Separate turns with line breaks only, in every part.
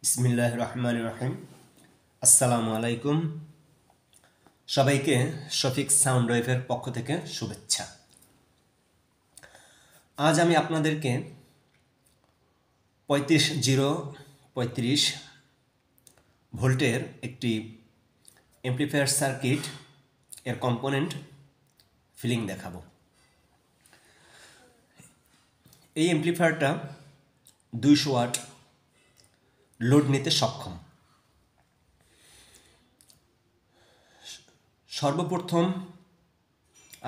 বিসমিল্লাহির রহমানির রহিম। আসসালামু আলাইকুম। সবাইকে শফিক সাউন্ড ওয়েভের পক্ষ থেকে শুভেচ্ছা। আজ আমি আপনাদেরকে 35 ভোল্টের একটি অ্যাম্প্লিফায়ার সার্কিট এর কম্পোনেন্ট ফিলিং দেখাবো। এই অ্যাম্প্লিফায়ারটা 200 ওয়াট লোড নিতে সক্ষম। সর্বপ্রথম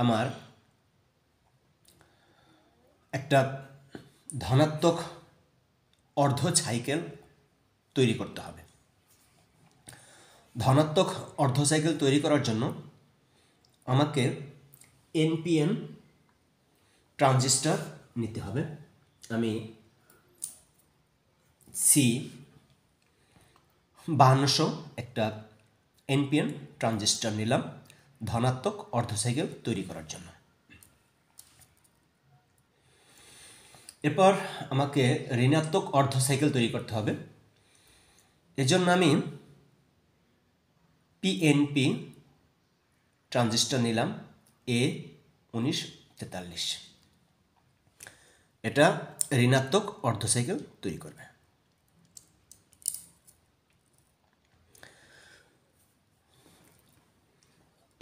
আমার একটা ধনাত্মক অর্ধ সাইকেল তৈরি করতে হবে। ধনাত্মক অর্ধ সাইকেল তৈরি করার জন্য আমাকে এনপিএন ট্রানজিস্টর নিতে হবে। আমি C5200 একটা এনপিএন ট্রানজিস্টর নিলাম ধনাত্মক অর্ধ সাইকেল তৈরি করার জন্য। এরপর আমাকে ঋণাত্মক অর্ধ সাইকেল তৈরি করতে হবে। এজন্য আমি পিএনপি ট্রানজিস্টর নিলাম A1943। এটা ঋণাত্মক অর্ধ সাইকেল তৈরি করবে।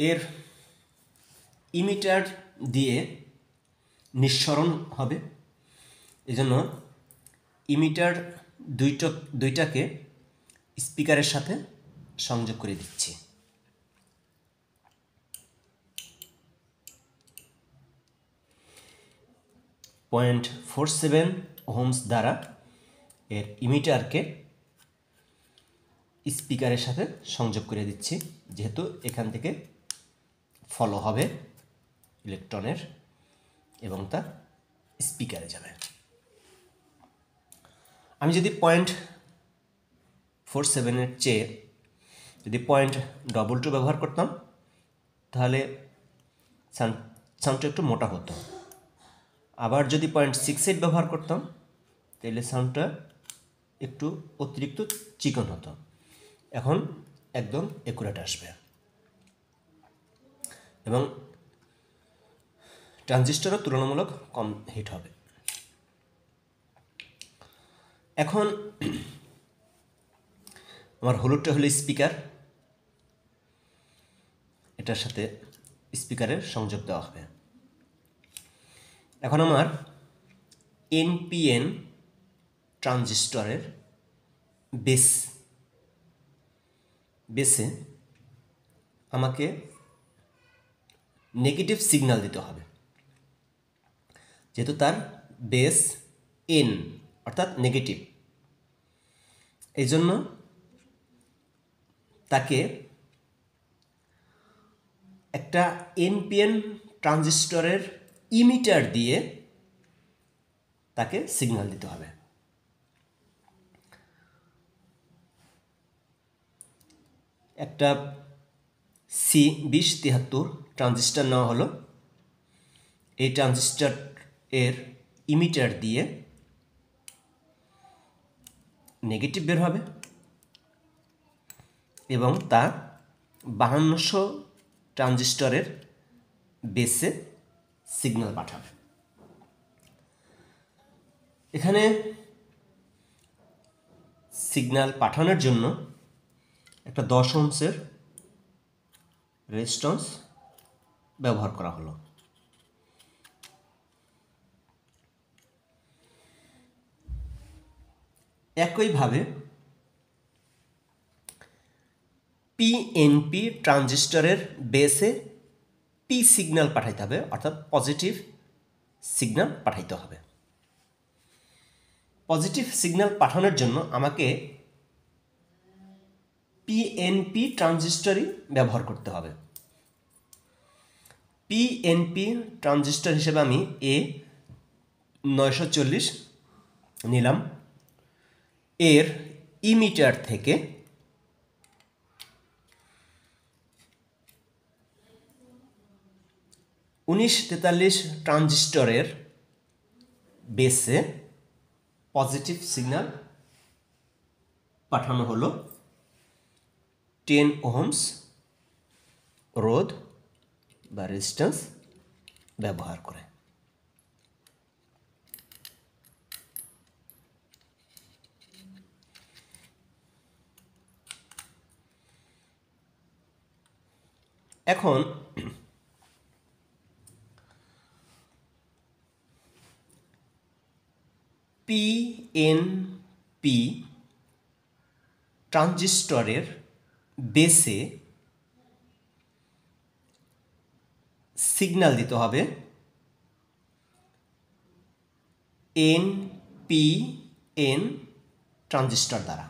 এর ইমিটার দিয়ে নিঃসরণ হবে, এজন্য ইমিটার দুইটাকে স্পিকারের সাথে সংযোগ করে দিচ্ছি। .47 ওহমস দ্বারা এর ইমিটারকে স্পিকারের সাথে সংযোগ করে দিচ্ছি, যেহেতু এখান থেকে ফলো হবে ইলেকট্রনের এবং তা স্পিকারে যাবে। আমি যদি 0.47-এর চেয়ে যদি 0.22 ব্যবহার করতাম তাহলে সাউন্ডটা একটু মোটা হতো। আবার যদি 0.68 ব্যবহার করতাম তাহলে সাউন্ডটা একটু অতিরিক্ত চিকন হতো। এখন একদম একুরেট আসবে এবং ট্রানজিস্টরও তুলনামূলক কম হিট হবে। এখন আমার হলুদটা হলো স্পিকার, এটার সাথে স্পিকারের সংযোগ দেওয়া হবে। এখন আমার এনপিএন ট্রানজিস্টরের বেসে আমাকে নেগেটিভ সিগন্যাল দিতে হবে, যেহেতু তার বেস এন অর্থাৎ নেগেটিভ। এই জন্য তাকে একটা এনপিএন ট্রানজিস্টরের ইমিটার দিয়ে তাকে সিগন্যাল দিতে হবে। একটা C2073 ট্রানজিস্টর নেওয়া হলো। এই ট্রানজিস্টর এর ইমিটার দিয়ে নেগেটিভ বের হবে এবং তা 5200 ট্রানজিস্টরের বেসে সিগন্যাল পাঠাবে। এখানে সিগন্যাল পাঠানোর জন্য একটা 10 ওহমসের রেজিস্ট্যান্স ব্যবহার করা হলো। একইভাবে পিএনপি ট্রানজিস্টরের বেসে পি সিগন্যাল পাঠাইতে হবে, অর্থাৎ পজিটিভ সিগন্যাল পাঠাইতে হবে। পজিটিভ সিগন্যাল পাঠানোর জন্য আমাকে পিএনপি ট্রানজিস্টরই ব্যবহার করতে হবে। পিএনপি ট্রানজিস্টর হিসেবে আমি A940 নিলাম। এর ইমিটার থেকে (1943) ট্রানজিস্টরের বেসে পজিটিভ সিগন্যাল পাঠানো হলো 10 ওহমস রোধ বা রেজিস্ট্যান্স ব্যবহার করে। এখন পিএনপি ট্রানজিস্টরের বেসে সিগন্যাল দিতে হবে এনপিএন ট্রানজিস্টর দ্বারা।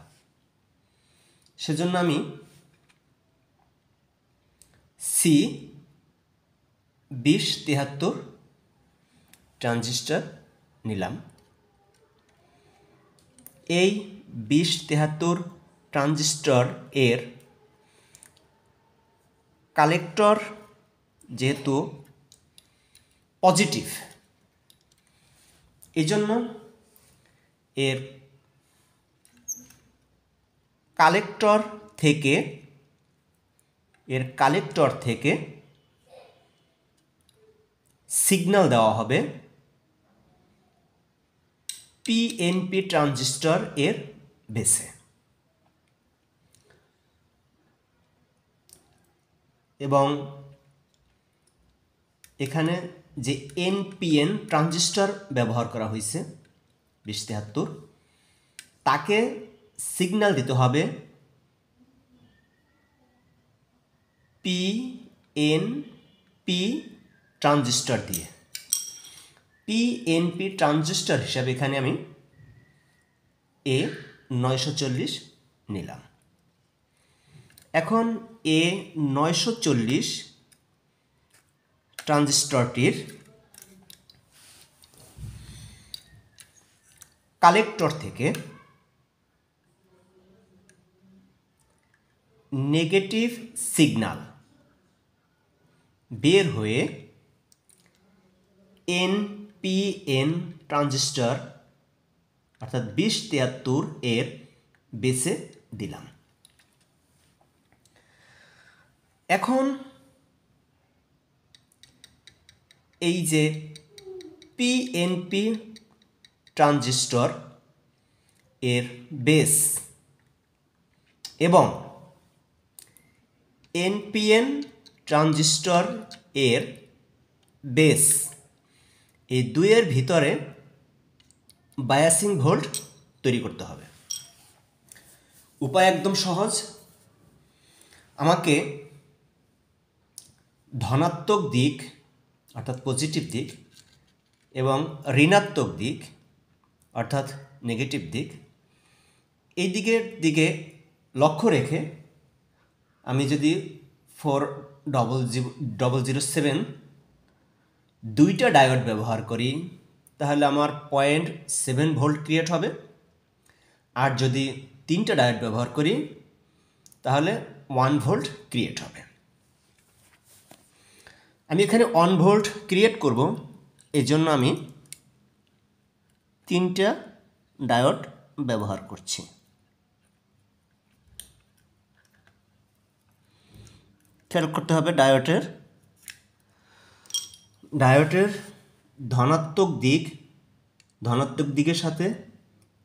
সেজন্য আমি C2073 ট্রানজিস্টর নিলাম। এই 2073 ট্রানজিস্টর এর কালেক্টর যেহেতু পজিটিভ, এই জন্য এর কালেক্টর থেকে সিগন্যাল দেওয়া হবে পিএনপি ট্রানজিস্টর এর বেসে। এবং এখানে যে এনপিএন ট্রানজিস্টর ব্যবহার করা হয়েছে 2073, তাকে সিগন্যাল দিতে হবে পিএনপি ট্রানজিস্টর দিয়ে। পিএনপি ট্রানজিস্টর হিসাবে এখানে আমি A940 নিলাম। এখন A940 ট্রানজিস্টরটির কালেক্টর থেকে নেগেটিভ সিগন্যাল বের হয়ে এনপিএন ট্রানজিস্টর অর্থাৎ 2073 এর বেসে দিলাম। এখন এই যে পিএনপি ট্রানজিস্টর এর বেস এবং এনপিএন ট্রানজিস্টর এর বেস, এই দুইয়ের ভিতরে বায়াসিং ভোল্ট তৈরি করতে হবে। উপায় একদম সহজ। আমাকে ধনাত্মক দিক অর্থাৎ পজিটিভ দিক এবং ঋণাত্মক দিক অর্থাৎ নেগেটিভ দিক, এই দিকে লক্ষ্য রেখে আমি যদি 4007 দুইটা ডায়োড ব্যবহার করি তাহলে আমার 0.7 ভোল্ট ক্রিয়েট হবে। আর যদি তিনটা ডায়োড ব্যবহার করি তাহলে 1 ভোল্ট ক্রিয়েট হবে। আমি এখানে 1 ভোল্ট ক্রিয়েট করব, এই জন্য আমি তিনটা ডায়োড ব্যবহার করছি। খেয়াল করতে হবে ডায়োডের ধনাত্মক দিকের সাথে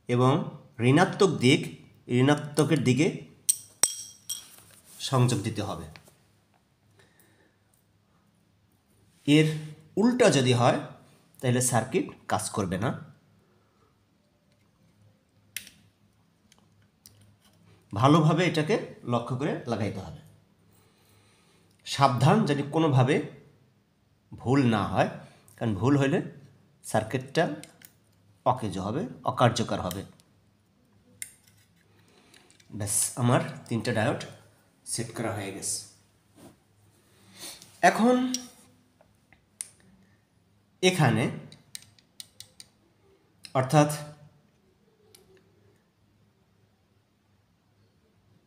এবং ঋণাত্মকের দিকে সংযোগ দিতে হবে। এর উল্টা যদি হয় তাহলে সার্কিট কাজ করবে না। ভালোভাবে এটাকে লক্ষ্য করে লাগাইতে হবে। সাবধান যেন কোনোভাবে ভুল না হয়, কারণ ভুল হলে সার্কিটটা অকেজো হবে, অকার্যকর হবে। ব্যাস, আমার তিনটা ডায়োড সেট করা হয়ে গেছে। এখন এখানে অর্থাৎ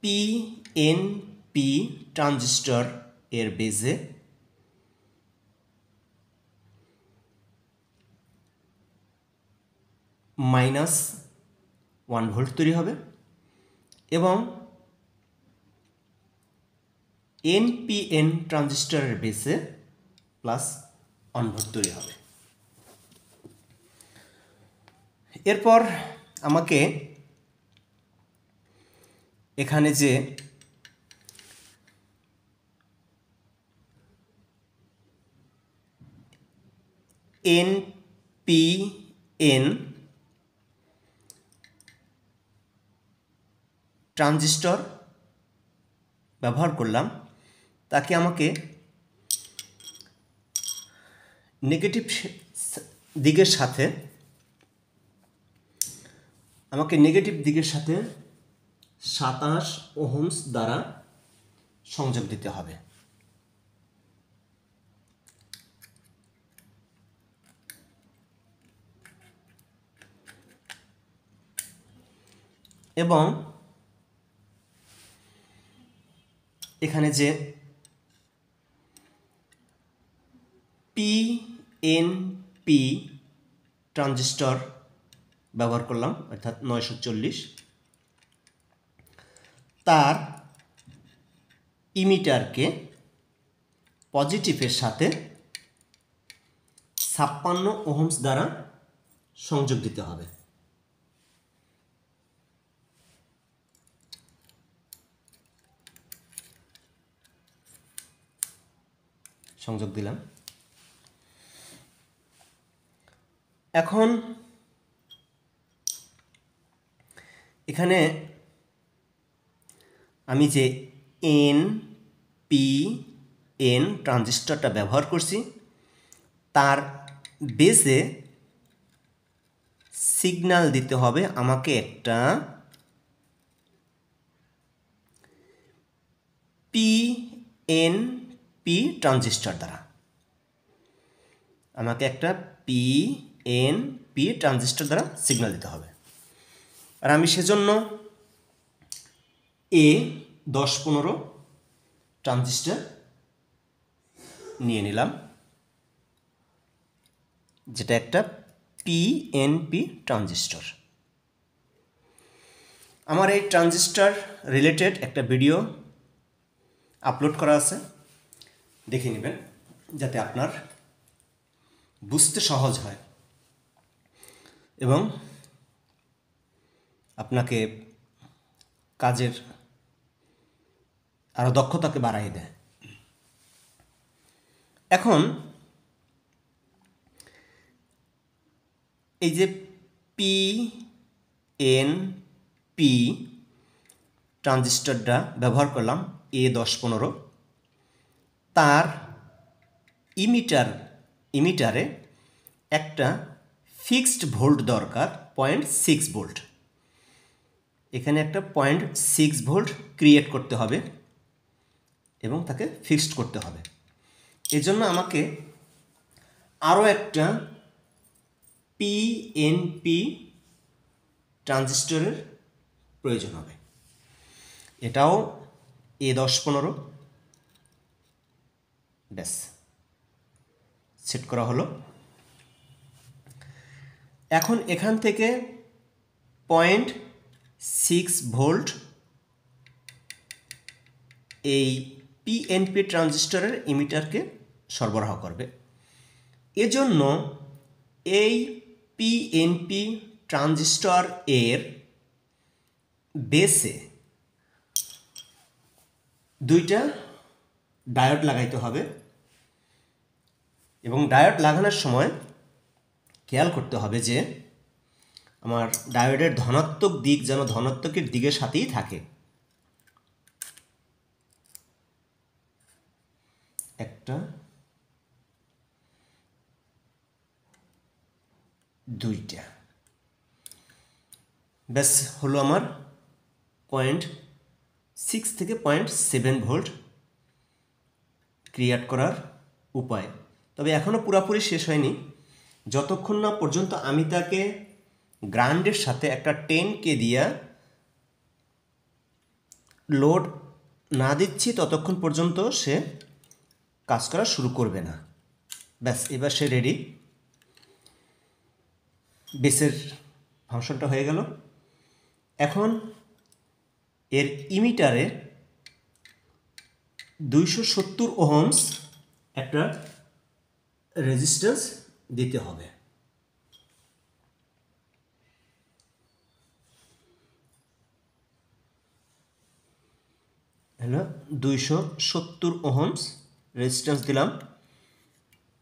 পিএনপি ট্রানজিস্টর এর বেজে -1 ভোল্ট তৈরি হবে এবং এনপিএন ট্রানজিস্টরের বেসে প্লাস অন ভোল্ট তৈরি হবে। এরপর আমাকে এখানে যে এনপিএন ট্রানজিস্টর ব্যবহার করলাম, তাকে আমাকে নেগেটিভ দিকের সাথে 27 ওহমস দ্বারা সংযোগ দিতে হবে। এবং এখানে যে পিএনপি ট্রানজিস্টর ব্যবহার করলাম, অর্থাৎ 940, তার ইমিটারকে পজিটিভের সাথে 56 ওহমস দ্বারা সংযোগ দিতে হবে। সংযোগ দিলাম। এখন এখানে আমি যে এনপিএন ট্রানজিস্টরটা ব্যবহার করছি, তার বেসে সিগন্যাল দিতে হবে আমাকে একটা পিএনপি ট্রানজিস্টর দ্বারা। আমাকে একটা পিএনপি ট্রানজিস্টর দ্বারা সিগন্যাল দিতে হবে। আর আমি সেজন্য A1015 ট্রানজিস্টর নিয়ে নিলাম, যেটা একটা পিএনপি ট্রানজিস্টর। আমার এই ট্রানজিস্টর রিলেটেড একটা ভিডিও আপলোড করা আছে, দেখে নেবেন যাতে আপনার বুঝতে সহজ হয় এবং আপনাকে কাজের আরও দক্ষতাকে বাড়াই দেয়। এখন এই যে পিএনপি ট্রানজিস্টরটা ব্যবহার করলাম A1015, তার ইমিটারে একটা ফিক্সড ভোল্ট দরকার, 0.6 ভোল্ট। এখানে একটা 0.6 ভোল্ট ক্রিয়েট করতে হবে এবং তাকে ফিক্সড করতে হবে। এজন্য আমাকে আরও একটা পিএনপি ট্রানজিস্টরের প্রয়োজন হবে। এটাও A1015, ব্যাস সেট করা হলো। এখন এখান থেকে 0.6 ভোল্ট এই পিএনপি ট্রানজিস্টরের ইমিটারকে সরবরাহ করবে। এজন্য এই পিএনপি ট্রানজিস্টর এর বেসে 2টা ডায়োড লাগাইতে হবে এবং ডায়োড লাগানোর সময় খেয়াল করতে হবে যে আমার ডায়োডের ধনাত্মক দিক যেন ধনাত্মকের দিকের সাথেই থাকে। একটা, দুইটা, ব্যাস হলো আমার 0.6 থেকে 0.7 ভোল্ট ক্রিয়েট করার উপায়। তবে এখনও পুরোপুরি শেষ হয়নি। যতক্ষণ না পর্যন্ত আমি তাকে গ্রাউন্ডের সাথে একটা 10K দিয়া লোড না দিচ্ছি, ততক্ষণ পর্যন্ত সে কাজ করা শুরু করবে না। ব্যাস, এবার সে রেডি। বেসের ফাংশনটা হয়ে গেল। এখন এর ইমিটারে 270 ওহমস একটা রেজিস্ট্যান্স দিতে হবে। হলো 270 ওহমস রেজিস্ট্যান্স দিলাম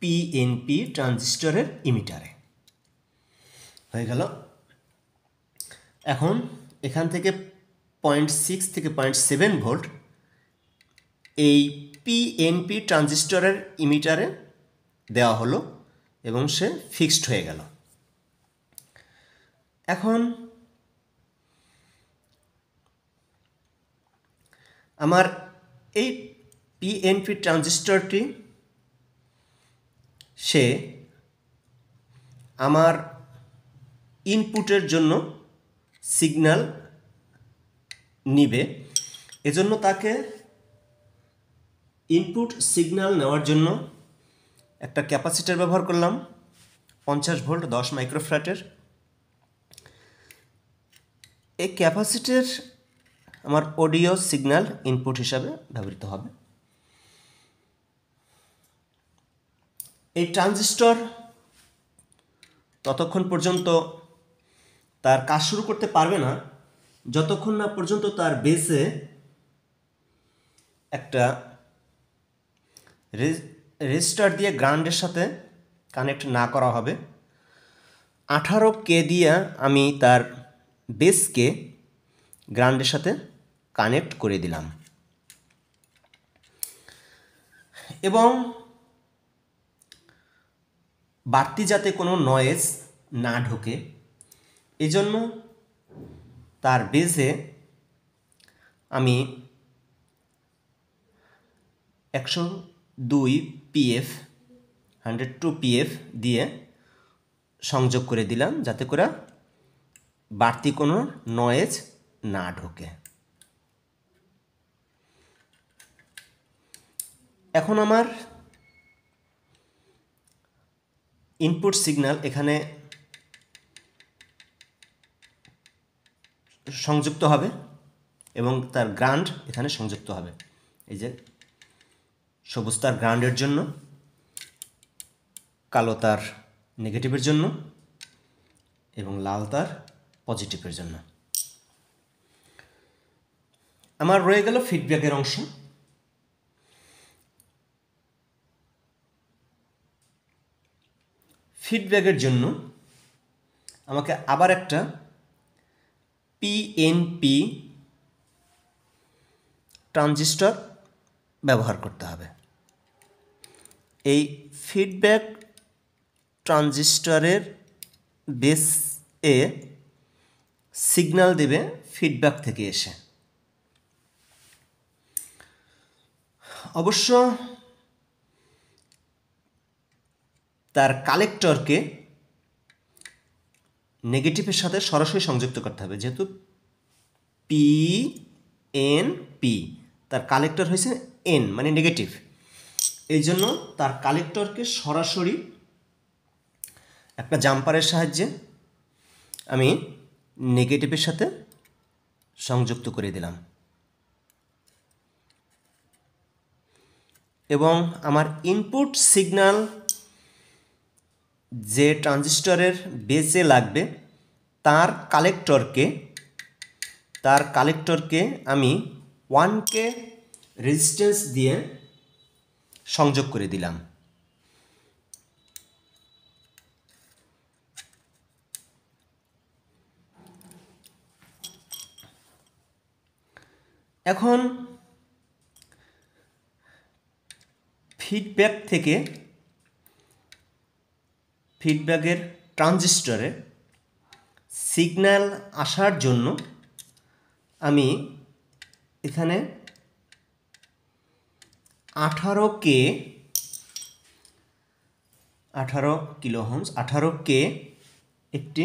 পিএনপি ট্রানজিস্টরের ইমিটারে। হয়ে গেল। এখন এখান থেকে 0.6 থেকে 0.7 ভোল্ট এই পিএনপি ট্রানজিস্টরের ইমিটারে দেওয়া হলো এবং সে ফিক্সড হয়ে গেল। এখন আমার এই পিএনপি ট্রানজিস্টরটি সে আমার ইনপুটের জন্য সিগন্যাল নিবে, এজন্য তাকে ইনপুট সিগন্যাল নেওয়ার জন্য একটা ক্যাপাসিটর ব্যবহার করলাম 50 ভোল্ট 10 মাইক্রোফ্যারাডের। এই ক্যাপাসিটর আমার অডিও সিগন্যাল ইনপুট হিসাবে ব্যবহৃত হবে। এই ট্রানজিস্টর ততক্ষণ পর্যন্ত তার কাজ শুরু করতে পারবে না যতক্ষণ না পর্যন্ত তার বেসে একটা রেজিস্টার দিয়ে গ্রাউন্ডের সাথে কানেক্ট না করা হবে। 18K দিয়ে আমি তার বেসকে গ্রাউন্ডের সাথে কানেক্ট করে দিলাম এবং বাড়তি যাতে কোনো নয়েজ না ঢোকে এজন্য তার বেসে আমি 102 PF 102 PF দিয়ে সংযোগ করে দিলাম যাতে করে বাড়তি কোনো নয়েজ না ঢোকে। এখন আমার ইনপুট সিগন্যাল এখানে সংযুক্ত হবে এবং তার গ্রাউন্ড এখানে সংযুক্ত হবে। এই যে সবুজ তার গ্রাউন্ডের জন্য, কালো তার নেগেটিভের জন্য এবং লাল তার পজিটিভের জন্য। আমার রয়ে গেল ফিডব্যাকের অংশ। ফিডব্যাকের জন্য আমাকে আবার একটা পিএনপি ট্রানজিস্টর ব্যবহার করতে হবে। এই ফিডব্যাক ট্রানজিস্টরের বেসে সিগন্যাল দেবে ফিডব্যাক থেকে এসে। অবশ্য তার কালেক্টরকে নেগেটিভের সাথে সরাসরি সংযুক্ত করতে হবে, যেহেতু পিএনপি তার কালেক্টর হয়েছে এন মানে নেগেটিভ, এই জন্য তার কালেক্টরকে সরাসরি একটা জাম্পারের সাহায্যে আমি নেগেটিভের সাথে সংযুক্ত করে দিলাম এবং আমার ইনপুট সিগন্যাল যে ট্রানজিস্টরের বেসে লাগবে তার কালেক্টরকে আমি 1K রেজিস্ট্যান্স দিয়ে সংযোগ করে দিলাম। এখন ফিডব্যাকের ট্রানজিস্টরে সিগন্যাল আসার জন্য আমি এখানে 18K 18K একটি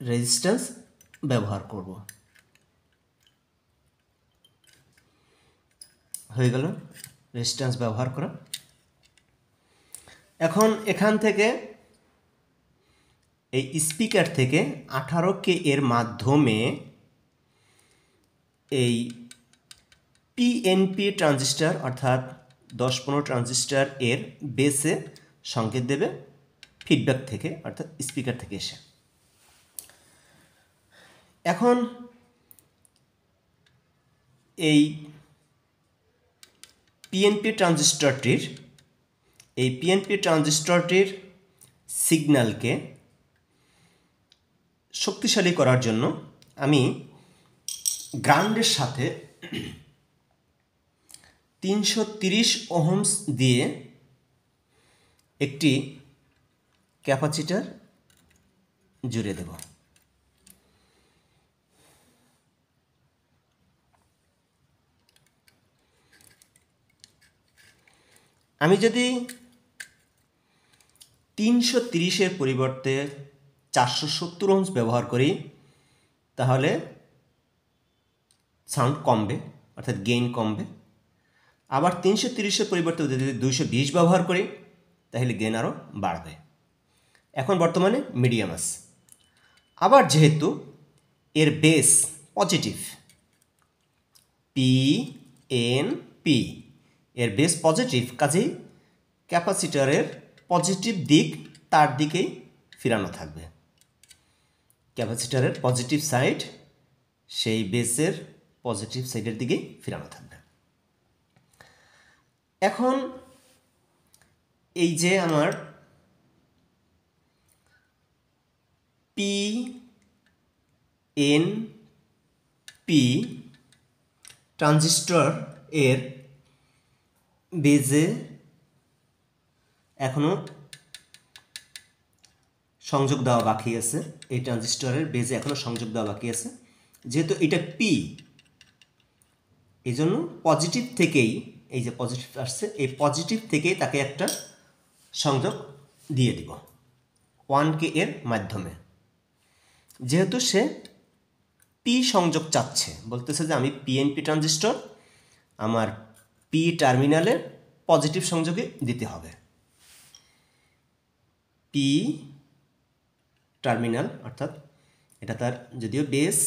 রেজিস্ট্যান্স ব্যবহার করব। হয়ে গেল রেজিস্ট্যান্স ব্যবহার করা। এখন এখান থেকে এই স্পিকার থেকে 18K এর মাধ্যমে এই পিএনপি ট্রানজিস্টর অর্থাৎ 10-15 ট্রানজিস্টর এর বেসে সংকেত দেবে ফিডব্যাক থেকে অর্থাৎ স্পিকার থেকে এসে। এখন এই পিএনপি ট্রানজিস্টরটির সিগন্যালকে শক্তিশালী করার জন্য আমি গ্রাউন্ডের সাথে 330 ওহমস দিয়ে একটি ক্যাপাসিটর জুড়ে দেব। আমি যদি 330-এর পরিবর্তে 470 ওহমস ব্যবহার করি তাহলে সাউন্ড কমবে অর্থাৎ গেইন কমবে। আবার 330-এর পরিবর্তে যদি 220 ব্যবহার করি তাহলে গেইন আরও বাড়বে। এখন বর্তমানে মিডিয়াম আছে। আবার যেহেতু এর বেস পজিটিভ পিএনপি এর বেস পজিটিভ, কাজেই ক্যাপাসিটরের পজিটিভ দিক তার দিকেই ফিরানো থাকবে। ক্যাপাসিটরের পজিটিভ সাইড সেই বেসের পজিটিভ সাইডের দিকেই ফিরানো থাকবে। এখন এই যে আমার পিএনপি ট্রানজিস্টর এর বেজে এখনো সংযোগ দেওয়া বাকি আছে। এই ট্রানজিস্টরের বেজে এখনো সংযোগ দেওয়া বাকি আছে। যেহেতু এটা পি, এই জন্য পজিটিভ থেকেই, এই যে পজিটিভ আসছে, এই পজিটিভ থেকেই তাকে একটা সংযোগ দিয়ে দিব 1K এর মাধ্যমে। যেহেতু সে পি সংযোগ চাচ্ছে, বলতেছে যে আমি পিএনপি ট্রানজিস্টর আমার পি টার্মিনালে পজিটিভ সংযোগে দিতে হবে। পি টার্মিনাল অর্থাৎ এটা তার যদিও বেস,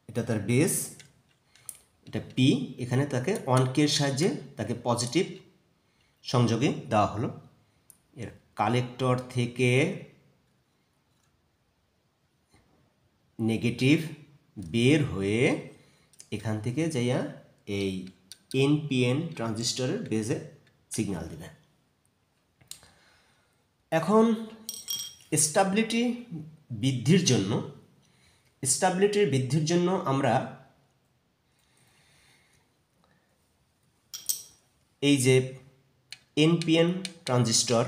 এটা তার বেস, এটা পি, এখানে তাকে 1K এর সাহায্যে তাকে পজিটিভ সংযোগে দেওয়া হলো। এর কালেক্টর থেকে নেগেটিভ বের হয়ে এখান থেকে যাইয়া এই এনপিএন ট্রানজিস্টরের বেজে সিগন্যাল দিবে। এখন স্টেবিলিটি বৃদ্ধির জন্য আমরা এই যে এনপিএন ট্রানজিস্টর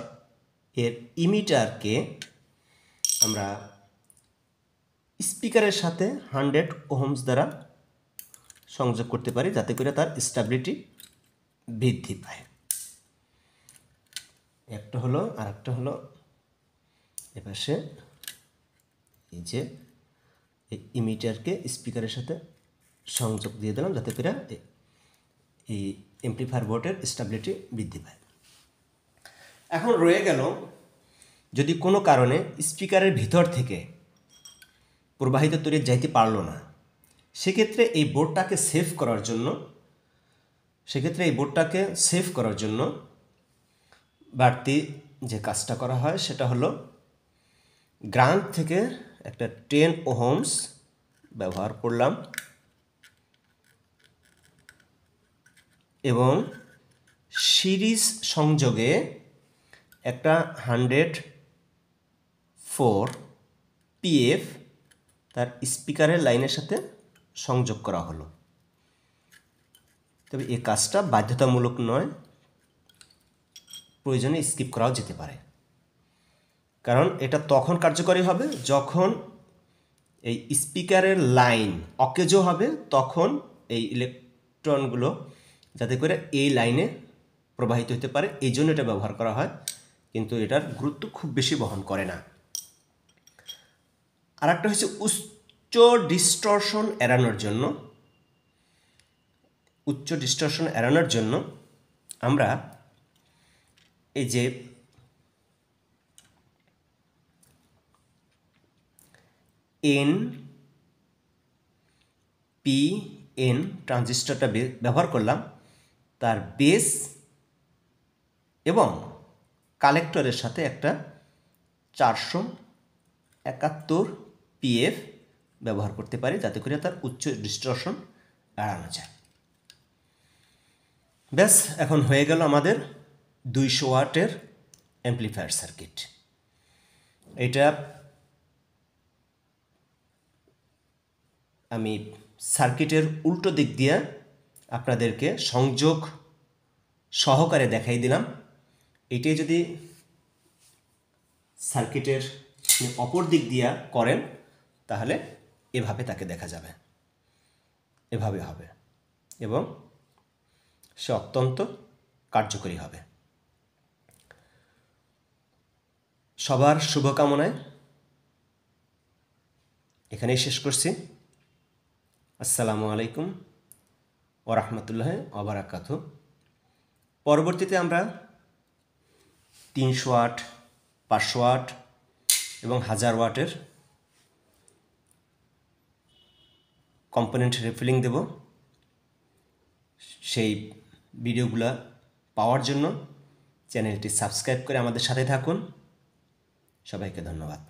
এর ইমিটারকে আমরা স্পিকারের সাথে 100 ওহমস দ্বারা সংযোগ করতে পারি, যাতে করে তার স্টেবিলিটি বৃদ্ধি পায়। একটা হলো, আর একটা হলো এপাশে এই যে এই ইমিটারকে স্পিকারের সাথে সংযোগ দিয়ে দিলাম, যাতে করে এই এমপ্লিফায়ার বোর্ডের স্টেবিলিটি বৃদ্ধি পায়। এখন রয়ে গেল, যদি কোনো কারণে স্পিকারের ভিতর থেকে প্রবাহিত তড়িৎ যাইতে পারলো না, সেক্ষেত্রে এই বোর্ডটাকে সেভ করার জন্য বাড়তি যে কাজটা করা হয় সেটা হলো গ্রাউন্ড থেকে একটা 10 ওহমস ব্যবহার করলাম এবং সিরিজ সংযোগে একটা 104 পিএফ তার স্পিকারের লাইনের সাথে সংযোগ করা হলো। তবে এই কাজটা বাধ্যতামূলক নয়, প্রয়োজনে স্কিপ করাও যেতে পারে, কারণ এটা তখন কার্যকরী হবে যখন এই স্পিকারের লাইন অকেজো হবে, তখন এই ইলেকট্রনগুলো যাতে করে এই লাইনে প্রবাহিত হতে পারে, এই জন্য এটা ব্যবহার করা হয়, কিন্তু এটার গুরুত্ব খুব বেশি বহন করে না। আর একটা হচ্ছে উচ্চ ডিস্টরশন এড়ানোর জন্য আমরা এই যে PN ট্রানজিস্টরটা ব্যবহার করলাম তার বেস এবং কালেক্টরের সাথে একটা 471 PF ব্যবহার করতে পারি, যাতে করে তার উচ্চ ডিস্টরশন এড়ানো যায়। ব্যাস, এখন হয়ে গেল আমাদের 200 ওয়াটের অ্যাম্প্লিফায়ার সার্কিট। এটা আমি সার্কিটের উল্টো দিক দিয়ে আপনাদেরকে সংযোগ সহকারে দেখাই দিলাম। এটাই যদি সার্কিটের অপর দিক দিয়ে করেন তাহলে এভাবে তাকে দেখা যাবে, এভাবে হবে এবং সে অত্যন্ত কার্যকরী হবে। সবার শুভকামনায় এখানেই শেষ করছি। আসসালামু আলাইকুম ওয়া রাহমাতুল্লাহি ওয়া বারাকাতুহু। পরবর্তীতে আমরা 300 ওয়াট, 500 ওয়াট এবং 1000 ওয়াটের কম্পোনেন্ট রিফিলিং দেব। সেই ভিডিওগুলো পাওয়ার জন্য চ্যানেলটি সাবস্ক্রাইব করে আমাদের সাথে থাকুন। সবাইকে ধন্যবাদ।